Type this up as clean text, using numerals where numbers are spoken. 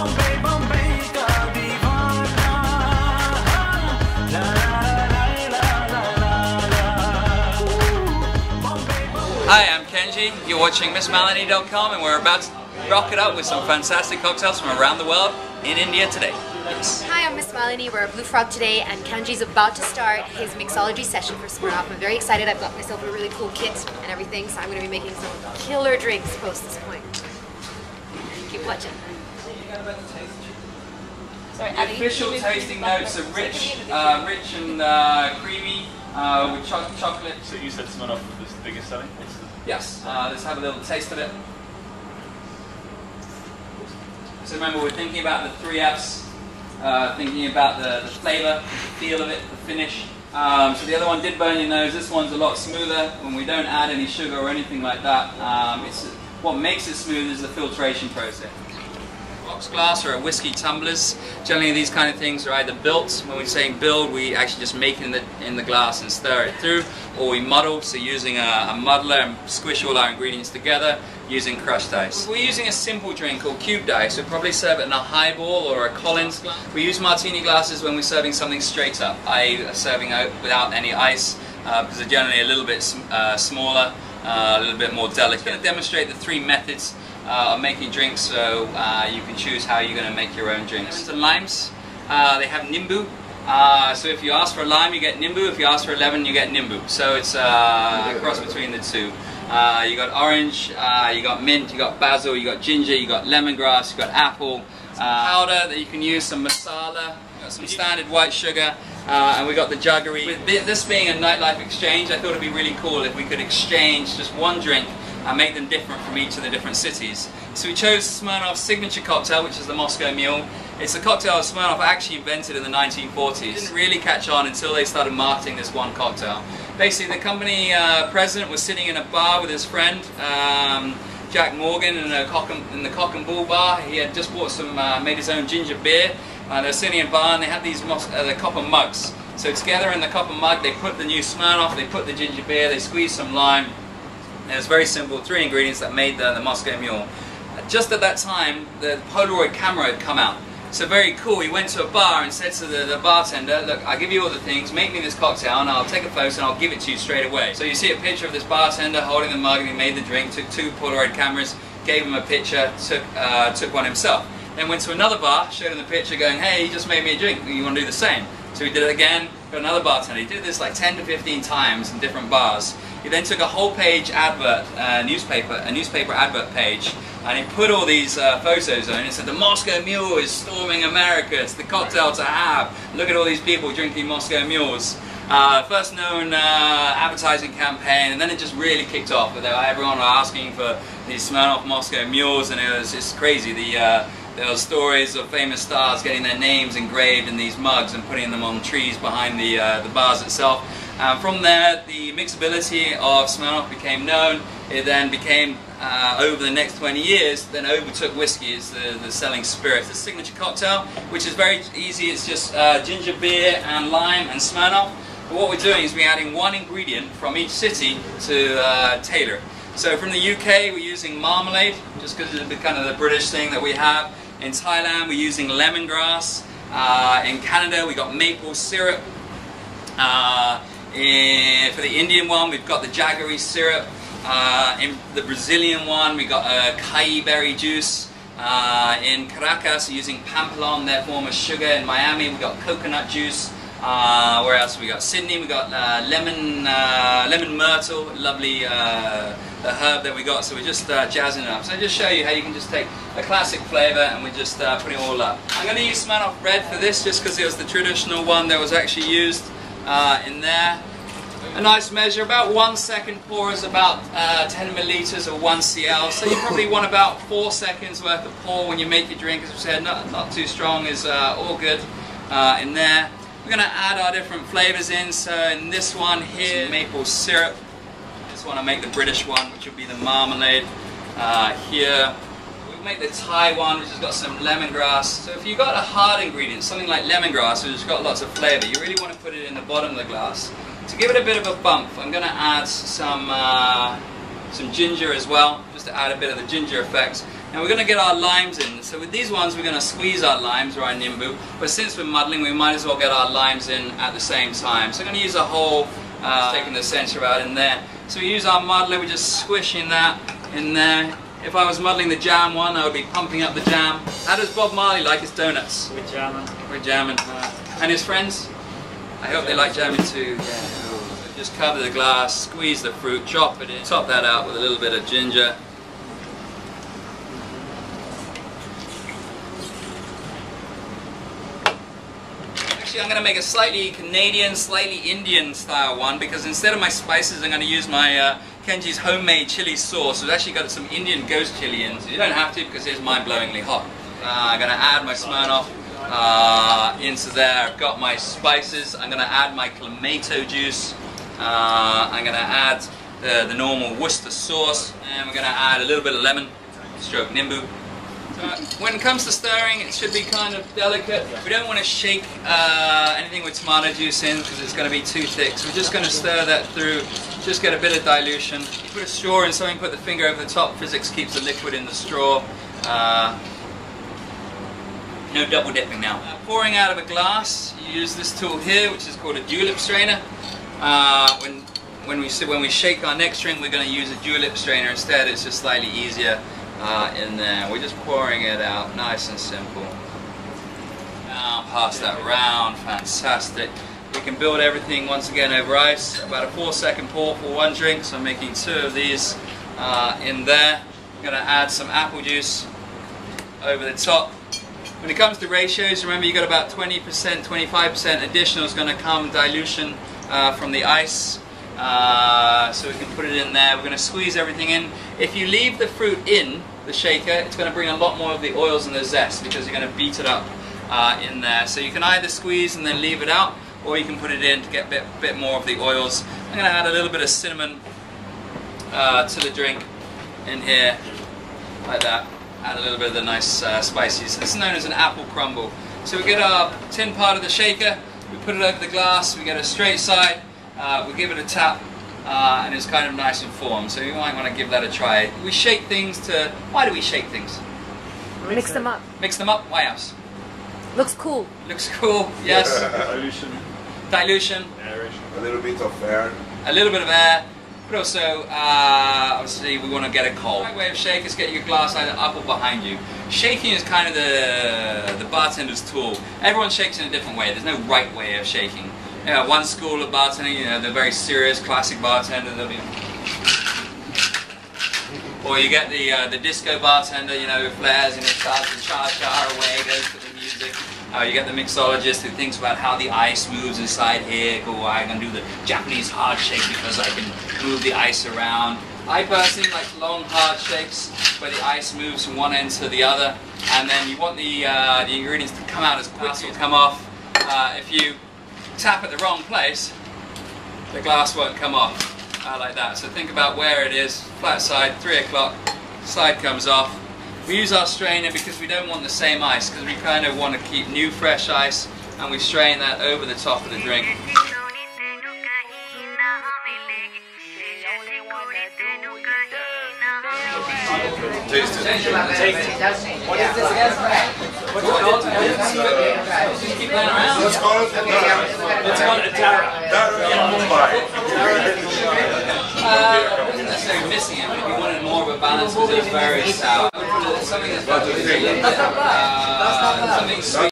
Hi, I'm Kenji. You're watching MissMalini.com, and we're about to rock it up with some fantastic cocktails from around the world in India today. Yes. Hi, I'm MissMalini. We're at Blue Frog today, and Kenji's about to start his mixology session for Smirnoff. I'm very excited. I've got myself a really cool kit and everything, so I'm going to be making some killer drinks post this point. Keep watching. Sorry, The official tasting notes are rich and creamy with chocolate. So you said Smirnoff was the biggest selling? Yes. Let's have a little taste of it. So remember, we're thinking about the 3 Fs, thinking about the flavor, the feel of it, the finish. So the other one did burn your nose. This one's a lot smoother when we don't add any sugar or anything like that. What makes it smooth is the filtration process. Rocks glass or whiskey tumblers. Generally these kind of things are either built. When we're saying build, we actually just make it in the glass and stir it through, or we muddle, so using a muddler and squish all our ingredients together using crushed ice. We're using a simple drink called cubed ice. We'll probably serve it in a highball or a Collins glass. We use martini glasses when we're serving something straight up, i.e. serving out without any ice, because they're generally a little bit smaller, a little bit more delicate. I'm going to demonstrate the 3 methods of making drinks, so you can choose how you're going to make your own drinks. And limes, they have nimbu. So if you ask for a lime, you get nimbu. If you ask for a lemon, you get nimbu. So it's a cross between the two. You got orange, you got mint, you got basil, you got ginger, you got lemongrass, you got apple powder that you can use, some masala, you got some standard white sugar, and we got the jaggery. With this being a nightlife exchange, I thought it'd be really cool if we could exchange just one drink and make them different from each of the different cities. So we chose Smirnoff's signature cocktail, which is the Moscow Mule. It's a cocktail Smirnoff actually invented in the 1940s. It didn't really catch on until they started marketing this one cocktail. Basically, the company president was sitting in a bar with his friend, Jack Morgan, in the Cock and Bull bar. He had just bought made his own ginger beer. They were sitting in a bar and they had these the copper mugs. So together in the copper mug, they put the new Smirnoff, they put the ginger beer, they squeezed some lime. It was very simple, 3 ingredients that made the Moscow Mule. Just at that time, the Polaroid camera had come out. So very cool, he went to a bar and said to the bartender, look, I'll give you all the things, make me this cocktail and I'll take a photo and I'll give it to you straight away. So you see a picture of this bartender holding the mug and he made the drink, took 2 Polaroid cameras, gave him a picture, took one himself. Then went to another bar, showed him the picture going, hey, you just made me a drink, you want to do the same? So he did it again, got another bartender. He did this like 10 to 15 times in different bars. He then took a whole page advert, a newspaper advert page, and he put all these photos on it and said, the Moscow Mule is storming America, it's the cocktail to have. Look at all these people drinking Moscow Mules. First known advertising campaign, and then it just really kicked off. Everyone was asking for these Smirnoff Moscow Mules, and it was just crazy. There were stories of famous stars getting their names engraved in these mugs and putting them on trees behind the bars itself. From there, the mixability of Smirnoff became known. It then became, over the next 20 years, then overtook whiskey as the selling spirit. The signature cocktail, which is very easy, it's just ginger beer and lime and Smirnoff. But what we're doing is we're adding 1 ingredient from each city to tailor. So from the UK, we're using marmalade, just because it's kind of the British thing that we have. In Thailand, we're using lemongrass. In Canada, we got maple syrup. For the Indian one, we've got the jaggery syrup. In the Brazilian one, we got acai berry juice. In Caracas, we're using pampelon, their form of sugar. In Miami, we got coconut juice. Where else we got? Sydney, we got lemon myrtle, lovely the herb that we got. So we're just jazzing it up. So I'll just show you how you can just take a classic flavour and we're just putting it all up. I'm going to use Smirnoff Red for this, just because it was the traditional one that was actually used in there. A nice measure, about 1 second pour is about 10 millilitres or 1 cl. So you probably want about 4 seconds worth of pour when you make your drink. As we said, not too strong is all good in there. We're going to add our different flavours in. So in this one here, maple syrup. Just want to make the British one, which will be the marmalade. Here, we'll make the Thai one, which has got some lemongrass. So if you've got a hard ingredient, something like lemongrass, which has got lots of flavour, you really want to put it in the bottom of the glass. To give it a bit of a bump, I'm going to add some ginger as well, just to add a bit of the ginger effect. Now we're going to get our limes in. So with these ones we're going to squeeze our limes or our nimbu, but since we're muddling we might as well get our limes in at the same time. So I'm going to use a whole, taking the center out in there. So we use our muddler, we're just squishing that in there. If I was muddling the jam one, I would be pumping up the jam. How does Bob Marley like his donuts? We're jamming. We're jamming. And his friends? I hope they like jamming too. Yeah. So just cover the glass, squeeze the fruit, chop it in, top that out with a little bit of ginger. I'm going to make a slightly Canadian, slightly Indian style one because instead of my spices I'm going to use my Kenji's homemade chili sauce. It's actually got some Indian ghost chili in, so you don't have to because it's mind-blowingly hot. I'm going to add my Smirnoff into there. I've got my spices. I'm going to add my clamato juice. I'm going to add the normal Worcester sauce, and we're going to add a little bit of lemon, stroke nimbu. When it comes to stirring, it should be kind of delicate. We don't want to shake anything with tomato juice in because it's going to be too thick. So we're just going to stir that through, just get a bit of dilution. Put a straw in something, put the finger over the top. Physics keeps the liquid in the straw. No double dipping now. Pouring out of a glass, you use this tool here, which is called a julep strainer. When we shake our next drink, we're going to use a julep strainer instead. It's just slightly easier. In there. We're just pouring it out, nice and simple. Now pass that round, fantastic. We can build everything once again over ice. About a 4-second pour for one drink, so I'm making 2 of these in there. I'm going to add some apple juice over the top. When it comes to ratios, remember you got about 20%, 25% additional is going to come dilution from the ice. So we can put it in there. We're going to squeeze everything in. If you leave the fruit in the shaker, it's going to bring a lot more of the oils and the zest because you're going to beat it up in there. So you can either squeeze and then leave it out, or you can put it in to get a bit more of the oils. I'm going to add a little bit of cinnamon to the drink in here, like that. Add a little bit of the nice spices. This is known as an apple crumble. So we get our tin part of the shaker, we put it over the glass, we get a straight side, we give it a tap, and it's kind of nice and formed, so you might want to give that a try. We shake things to... Why do we shake things? Mix them up. Mix them up? Why else? Looks cool. Looks cool, yes. Dilution. Dilution. Aeration. A little bit of air. A little bit of air, but also, obviously, we want to get a cold. The right way of shake is get your glass either up or behind you. Shaking is kind of the bartender's tool. Everyone shakes in a different way. There's no right way of shaking. You know, one school of bartending, you know, the very serious classic bartender, they'll be... Or you get the disco bartender, you know, who flares and starts to cha-cha away, goes to the music. You get the mixologist who thinks about how the ice moves inside here. Go, I'm going to do the Japanese hard shake because I can move the ice around. I personally like long hard shakes where the ice moves from one end to the other, and then you want the ingredients to come out as quick as you come off. If you tap at the wrong place, the glass won't come off like that. So think about where it is, flat side, 3 o'clock, side comes off. We use our strainer because we don't want the same ice, because we kind of want to keep new fresh ice, and we strain that over the top of the drink. Taste it. What is this again? What's it called? Just keep playing around. What's called? It's called a Dara. Dara, Mumbai. I wasn't necessarily missing it, but if you wanted more of a balance because it was very sour. Something that's something sweet.